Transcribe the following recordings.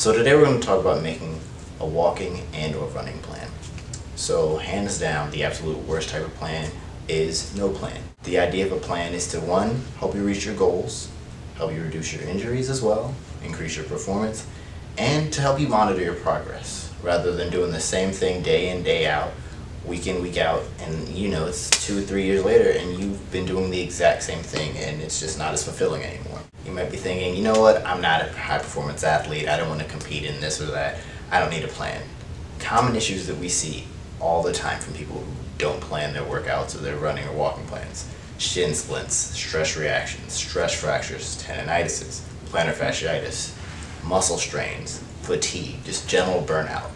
So today we're going to talk about making a walking and or running plan. So hands down, the absolute worst type of plan is no plan. The idea of a plan is to, one, help you reach your goals, help you reduce your injuries as well, increase your performance, and to help you monitor your progress rather than doing the same thing day in, day out, week in, week out, and it's 2 or 3 years later and you've been doing the exact same thing and it's just not as fulfilling anymore. You might be thinking, you know what, I'm not a high performance athlete, I don't want to compete in this or that, I don't need a plan. Common issues that we see all the time from people who don't plan their workouts or their running or walking plans: shin splints, stress reactions, stress fractures, tendinitises, plantar fasciitis, muscle strains, fatigue, just general burnout.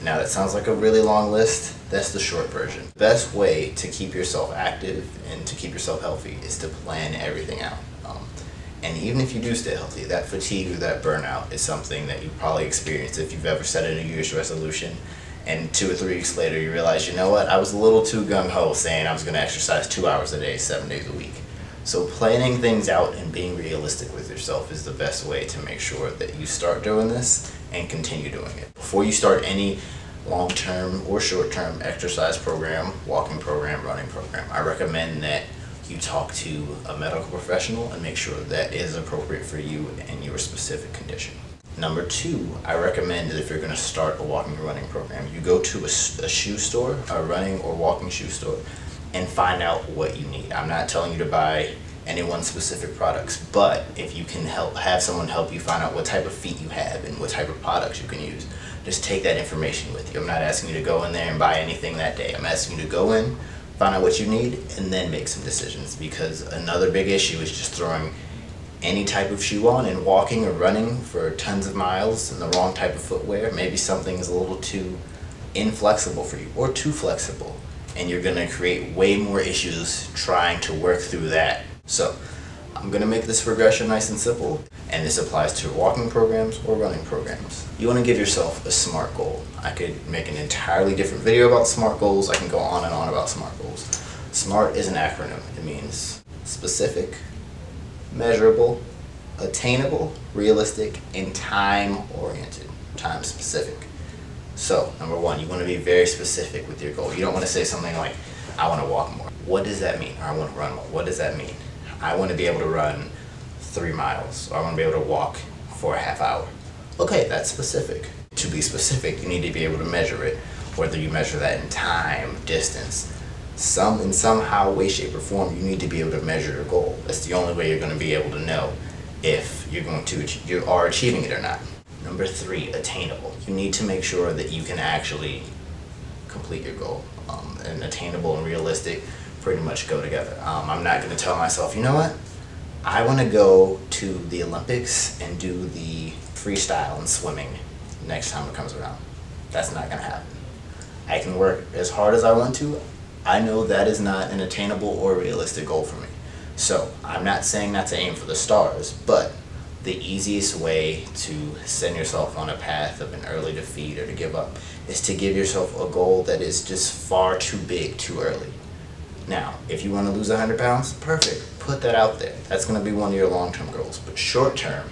Now that sounds like a really long list. That's the short version. The best way to keep yourself active and to keep yourself healthy is to plan everything out. And even if you do stay healthy, that fatigue or that burnout is something that you probably experienced if you've ever set a New Year's resolution and 2 or 3 weeks later you realize, you know what, I was a little too gung-ho saying I was going to exercise 2 hours a day, 7 days a week. So planning things out and being realistic with yourself is the best way to make sure that you start doing this and continue doing it. Before you start any long-term or short-term exercise program, walking program, running program, I recommend that you talk to a medical professional and make sure that is appropriate for you and your specific condition. Number 2, I recommend that if you're going to start a walking or running program, you go to a shoe store, a running or walking shoe store, and find out what you need. I'm not telling you to buy any one specific products, but if you can have someone help you find out what type of feet you have and what type of products you can use, just take that information with you. I'm not asking you to go in there and buy anything that day. I'm asking you to go in, find out what you need, and then make some decisions, because another big issue is just throwing any type of shoe on and walking or running for tons of miles in the wrong type of footwear. Maybe something's a little too inflexible for you or too flexible, and you're going to create way more issues trying to work through that. So I'm going to make this progression nice and simple, and this applies to walking programs or running programs. You want to give yourself a SMART goal. I could make an entirely different video about SMART goals. I can go on and on about SMART goals. SMART is an acronym. It means specific, measurable, attainable, realistic, and time-oriented, time-specific. So, number 1, you want to be very specific with your goal. You don't want to say something like, I want to walk more. What does that mean? Or I want to run more. What does that mean? I want to be able to run 3 miles, or I want to be able to walk for a half hour. Okay, that's specific. To be specific, you need to be able to measure it, whether you measure that in time, distance, in somehow, way, shape, or form. You need to be able to measure your goal. That's the only way you're going to be able to know if you are achieving it or not. Number 3, attainable. You need to make sure that you can actually complete your goal. And attainable and realistic pretty much go together. I'm not going to tell myself, you know what, I want to go to the Olympics and do the freestyle and swimming next time it comes around. That's not going to happen. I can work as hard as I want to. I know that is not an attainable or realistic goal for me. So I'm not saying not to aim for the stars, but the easiest way to send yourself on a path of an early defeat or to give up is to give yourself a goal that is just far too big too early. Now, if you want to lose 100 pounds, perfect. Put that out there. That's going to be one of your long-term goals. But short-term,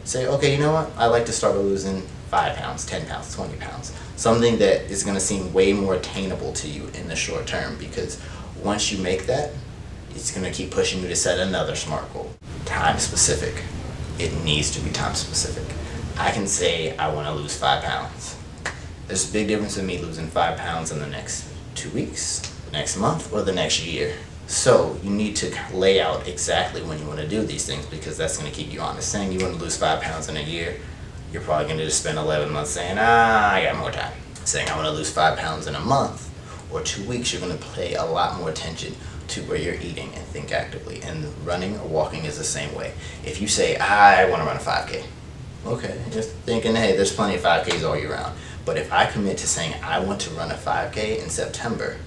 say, okay, you know what? I'd like to start by losing 5 pounds, 10 pounds, 20 pounds. Something that is going to seem way more attainable to you in the short term, because once you make that, it's going to keep pushing you to set another SMART goal. Time specific. It needs to be time specific. I can say I want to lose 5 pounds. There's a big difference in me losing 5 pounds in the next 2 weeks, next month, or the next year. So you need to lay out exactly when you want to do these things, because that's going to keep you honest. Saying you want to lose 5 pounds in a year, you're probably going to just spend 11 months saying, I got more time. Saying I want to lose 5 pounds in a month or 2 weeks, you're going to pay a lot more attention to where you're eating and think actively. And running or walking is the same way. If you say, I want to run a 5K, okay, just thinking, hey, there's plenty of 5Ks all year round. But if I commit to saying I want to run a 5K in September,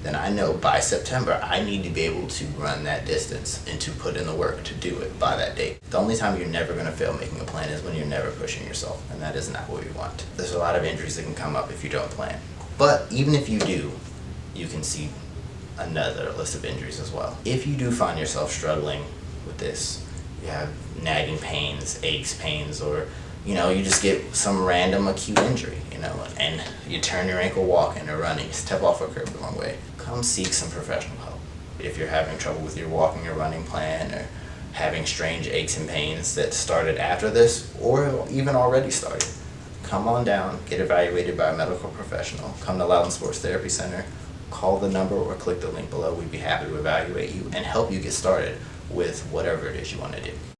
then I know by September I need to be able to run that distance and to put in the work to do it by that date. The only time you're never going to fail making a plan is when you're never pushing yourself, and that is not what we want. There's a lot of injuries that can come up if you don't plan. But even if you do, you can see another list of injuries as well. If you do find yourself struggling with this, you have nagging pains, aches, pains, or you know, you just get some random acute injury, you know, and you turn your ankle walking or running, you step off a curb the wrong way, come seek some professional help. If you're having trouble with your walking or running plan, or having strange aches and pains that started after this or even already started, come on down, get evaluated by a medical professional, come to Loudon Sports Therapy Center, call the number or click the link below. We'd be happy to evaluate you and help you get started with whatever it is you want to do.